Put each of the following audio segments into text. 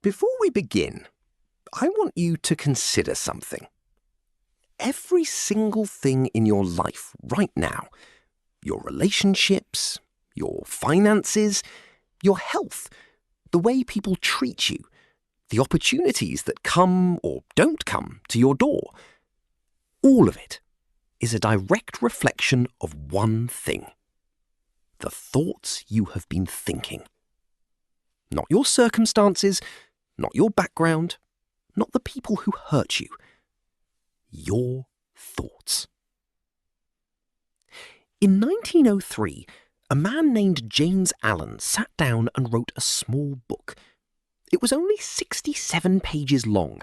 Before we begin, I want you to consider something. Every single thing in your life right now, your relationships, your finances, your health, the way people treat you, the opportunities that come or don't come to your door, all of it is a direct reflection of one thing: the thoughts you have been thinking. Not your circumstances, not your background, not the people who hurt you. Your thoughts. In 1903, a man named James Allen sat down and wrote a small book. It was only 67 pages long,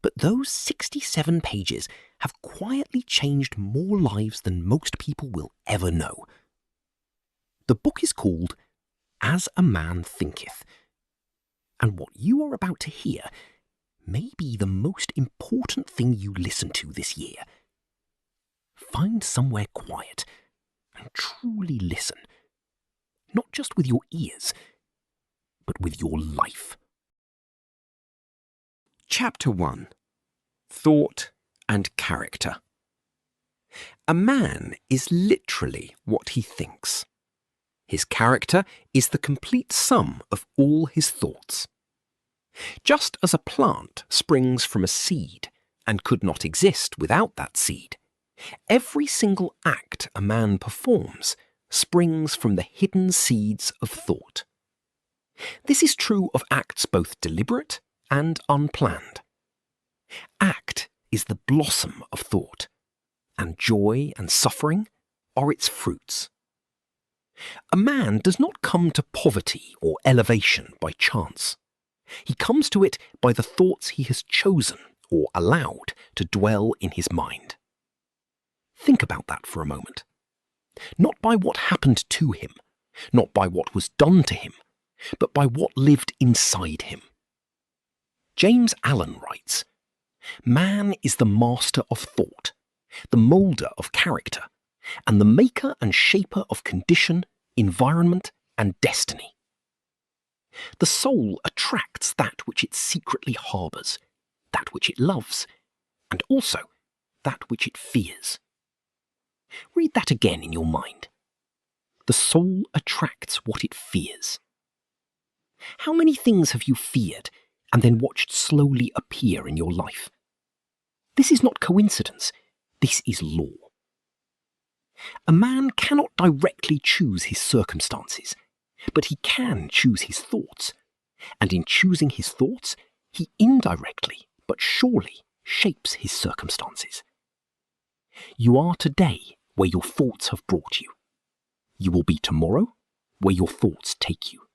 but those 67 pages have quietly changed more lives than most people will ever know. The book is called As a Man Thinketh, and what you are about to hear may be the most important thing you listen to this year. Find somewhere quiet and truly listen, not just with your ears, but with your life. Chapter 1. Thought and Character. A man is literally what he thinks. His character is the complete sum of all his thoughts. Just as a plant springs from a seed and could not exist without that seed, every single act a man performs springs from the hidden seeds of thought. This is true of acts both deliberate and unplanned. Act is the blossom of thought, and joy and suffering are its fruits. A man does not come to poverty or elevation by chance. He comes to it by the thoughts he has chosen or allowed to dwell in his mind. Think about that for a moment. Not by what happened to him, not by what was done to him, but by what lived inside him. James Allen writes, "Man is the master of thought, the moulder of character, and the maker and shaper of condition, environment, and destiny. The soul attracts that which it secretly harbours, that which it loves, and also that which it fears." Read that again in your mind. The soul attracts what it fears. How many things have you feared and then watched slowly appear in your life? This is not coincidence. This is law. A man cannot directly choose his circumstances, but he can choose his thoughts, and in choosing his thoughts, he indirectly but surely shapes his circumstances. You are today where your thoughts have brought you. You will be tomorrow where your thoughts take you.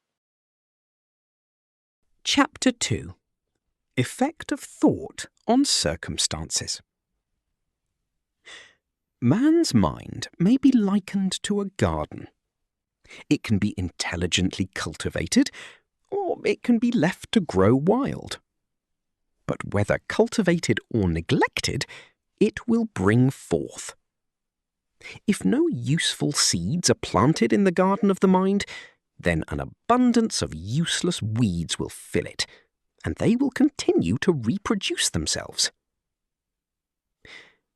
Chapter 2. Effect of Thought on Circumstances. Man's mind may be likened to a garden. It can be intelligently cultivated, or it can be left to grow wild. But whether cultivated or neglected, it will bring forth. If no useful seeds are planted in the garden of the mind, then an abundance of useless weeds will fill it, and they will continue to reproduce themselves.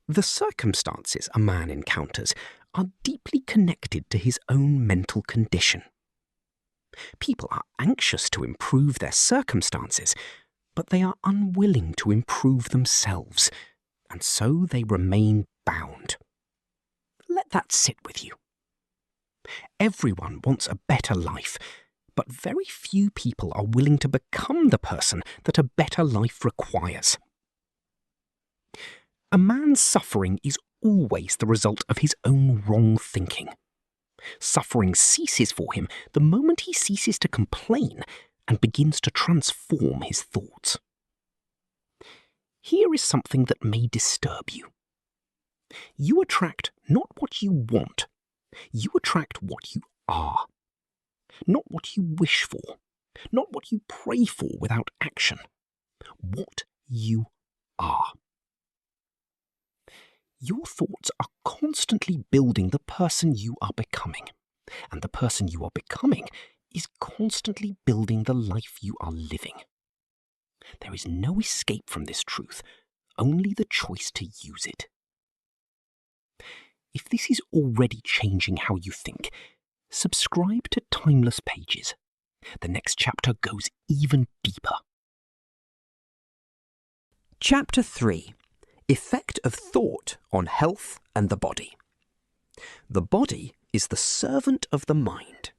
The circumstances a man encounters are deeply connected to his own mental condition. People are anxious to improve their circumstances, but they are unwilling to improve themselves, and so they remain bound. Let that sit with you. Everyone wants a better life, but very few people are willing to become the person that a better life requires. A man's suffering is always the result of his own wrong thinking. Suffering ceases for him the moment he ceases to complain and begins to transform his thoughts. Here is something that may disturb you. You attract not what you want, you attract what you are. Not what you wish for, not what you pray for without action. What you are. Your thoughts are constantly building the person you are becoming, and the person you are becoming is constantly building the life you are living. There is no escape from this truth, only the choice to use it. If this is already changing how you think, subscribe to Timeless Pages. The next chapter goes even deeper. Chapter 3. Effect of Thought on Health and the Body. The body is the servant of the mind.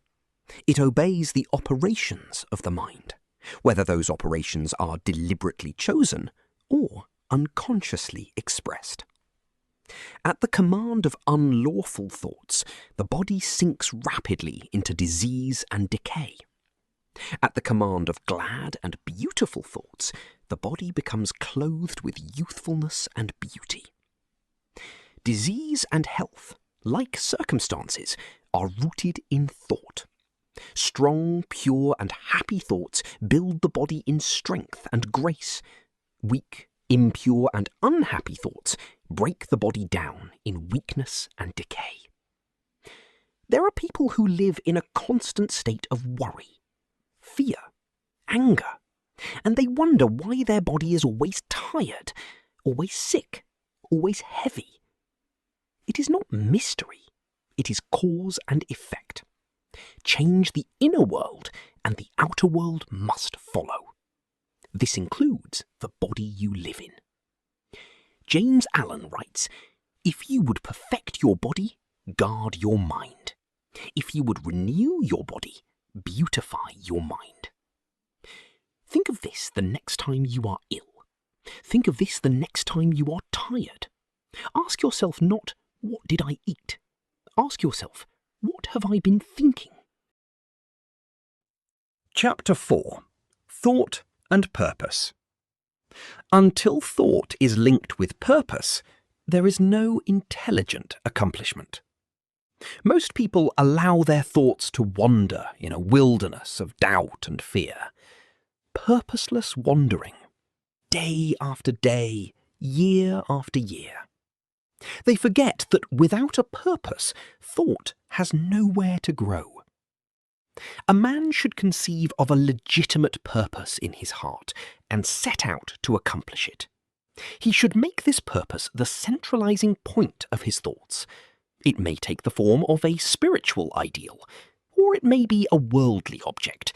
It obeys the operations of the mind, whether those operations are deliberately chosen or unconsciously expressed. At the command of unlawful thoughts, the body sinks rapidly into disease and decay. At the command of glad and beautiful thoughts, the body becomes clothed with youthfulness and beauty. Disease and health, like circumstances, are rooted in thought. Strong, pure, and happy thoughts build the body in strength and grace. Weak, impure, and unhappy thoughts break the body down in weakness and decay. There are people who live in a constant state of worry, fear, anger, and they wonder why their body is always tired, always sick, always heavy. It is not mystery, it is cause and effect. Change the inner world, and the outer world must follow. This includes the body you live in. James Allen writes, "If you would perfect your body, guard your mind. If you would renew your body, beautify your mind." Think of this the next time you are ill. Think of this the next time you are tired. Ask yourself not, "What did I eat?" Ask yourself, "What have I been thinking?" Chapter 4. Thought and Purpose. Until thought is linked with purpose, there is no intelligent accomplishment. Most people allow their thoughts to wander in a wilderness of doubt and fear. Purposeless wandering, day after day, year after year. They forget that without a purpose, thought has nowhere to grow. A man should conceive of a legitimate purpose in his heart and set out to accomplish it. He should make this purpose the centralizing point of his thoughts. It may take the form of a spiritual ideal, or it may be a worldly object,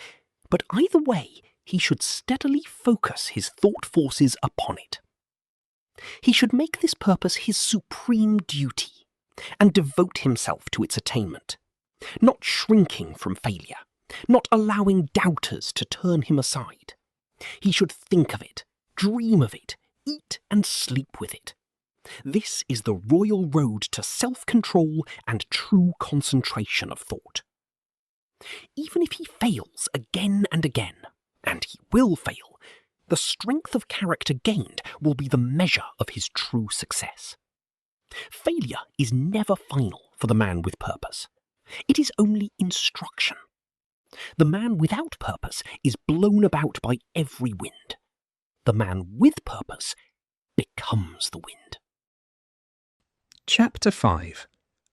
but either way, he should steadily focus his thought forces upon it. He should make this purpose his supreme duty and devote himself to its attainment, not shrinking from failure, not allowing doubters to turn him aside. He should think of it, dream of it, eat and sleep with it. This is the royal road to self-control and true concentration of thought. Even if he fails again and again, and he will fail, the strength of character gained will be the measure of his true success. Failure is never final for the man with purpose. It is only instruction. The man without purpose is blown about by every wind. The man with purpose becomes the wind. Chapter 5.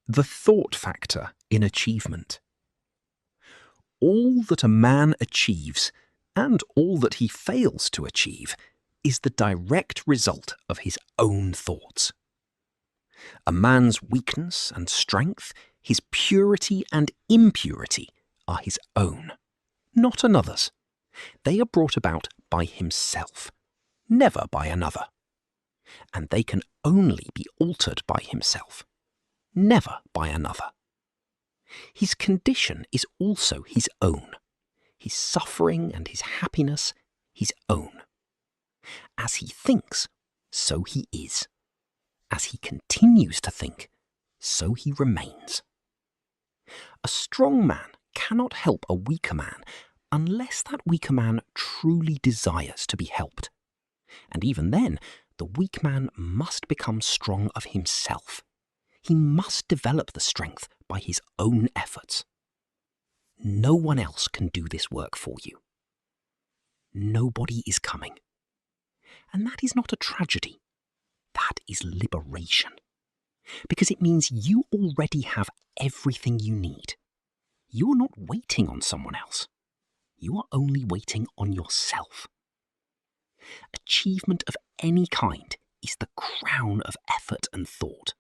The Thought Factor in Achievement. All that a man achieves, and all that he fails to achieve, is the direct result of his own thoughts. A man's weakness and strength, his purity and impurity, are his own, not another's. They are brought about by himself, never by another. And they can only be altered by himself, never by another. His condition is also his own, his suffering and his happiness his own. As he thinks, so he is. As he continues to think, so he remains. A strong man cannot help a weaker man unless that weaker man truly desires to be helped. And even then, the weak man must become strong of himself. He must develop the strength by his own efforts. No one else can do this work for you. Nobody is coming. And that is not a tragedy. That is liberation. Because it means you already have everything you need. You are not waiting on someone else. You are only waiting on yourself. Achievement of any kind is the crown of effort and thought.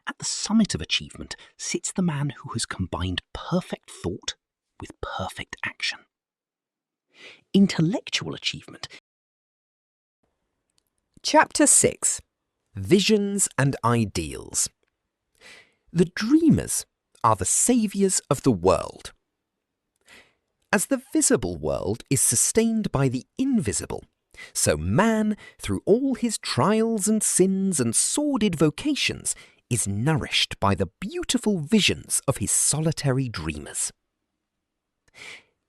At the summit of achievement sits the man who has combined perfect thought with perfect action. Intellectual achievement. Chapter 6. Visions and Ideals. The dreamers are the saviours of the world. As the visible world is sustained by the invisible, so man, through all his trials and sins and sordid vocations, is nourished by the beautiful visions of his solitary dreamers.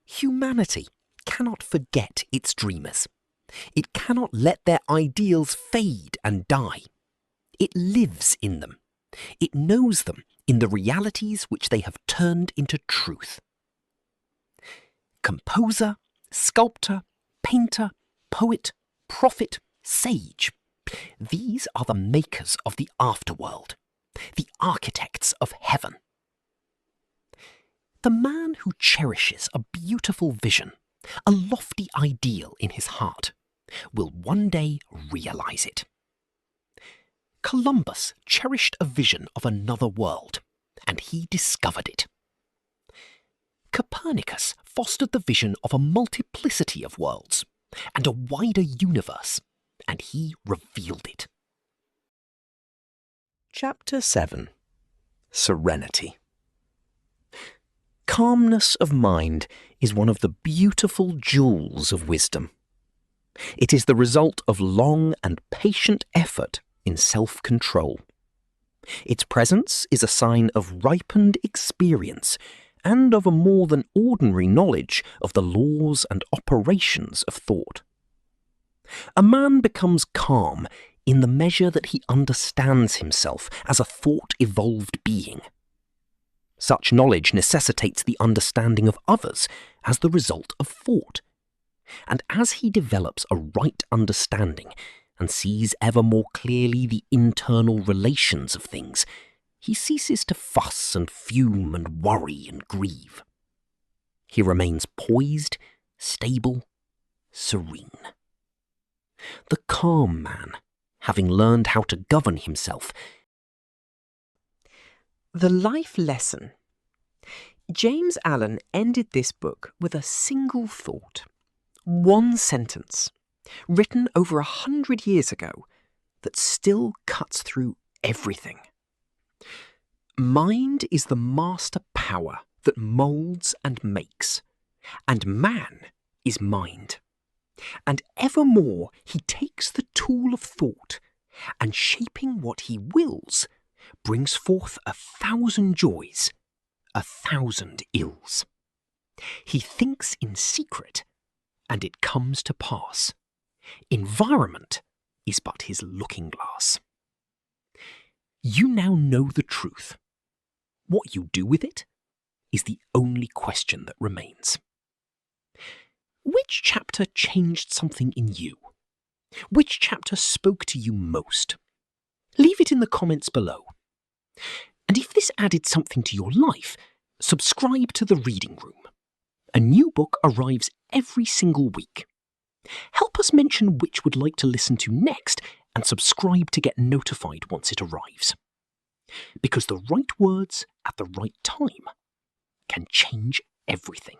Humanity cannot forget its dreamers. It cannot let their ideals fade and die. It lives in them. It knows them in the realities which they have turned into truth. Composer, sculptor, painter, poet, prophet, sage. These are the makers of the afterworld, the architects of heaven. The man who cherishes a beautiful vision, a lofty ideal in his heart, will one day realize it. Columbus cherished a vision of another world, and he discovered it. Copernicus fostered the vision of a multiplicity of worlds and a wider universe, and he revealed it. Chapter 7. Serenity. Calmness of mind is one of the beautiful jewels of wisdom. It is the result of long and patient effort in self-control. Its presence is a sign of ripened experience and of a more than ordinary knowledge of the laws and operations of thought. A man becomes calm in the measure that he understands himself as a thought-evolved being. Such knowledge necessitates the understanding of others as the result of thought. And as he develops a right understanding and sees ever more clearly the internal relations of things, he ceases to fuss and fume and worry and grieve. He remains poised, stable, serene. The calm man, having learned how to govern himself. The life lesson. James Allen ended this book with a single thought, one sentence, written over 100 years ago, that still cuts through everything. Mind is the master power that moulds and makes, and man is mind. And evermore he takes the tool of thought, and shaping what he wills, brings forth 1,000 joys, 1,000 ills. He thinks in secret, and it comes to pass. Environment is but his looking-glass. You now know the truth. What you do with it is the only question that remains. Which chapter changed something in you? Which chapter spoke to you most? Leave it in the comments below. And if this added something to your life, subscribe to the Reading Room. A new book arrives every single week. Help us mention which would like to listen to next and subscribe to get notified once it arrives. Because the right words at the right time can change everything.